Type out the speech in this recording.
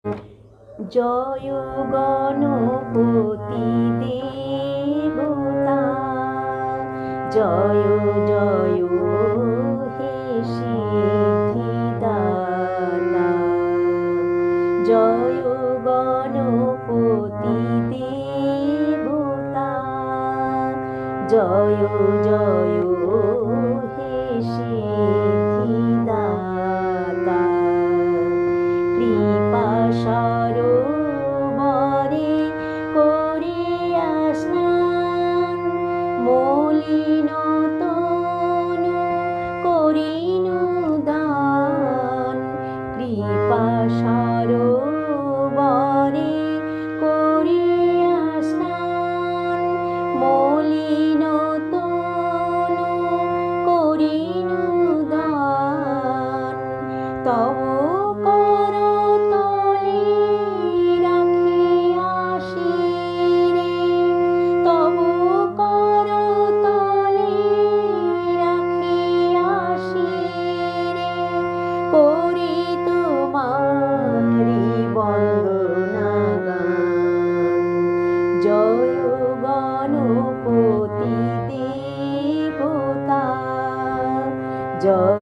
জয় গণপতি দেবতা, জয় জয় হে সিদ্ধিদাতা। জয় গণপতি দেবতা, জয় জয় হে সিদ্ধিদাতা। কৃপা সরোবরে করিয়া স্নান, মলিন তনু করিনু দান। কৃপা সরোবরে করিয়া স্নান, মলিন তনু করিনু দান। তব করি তোমারি বন্দনা গান। জয় গণপতি দেবতা, জয়।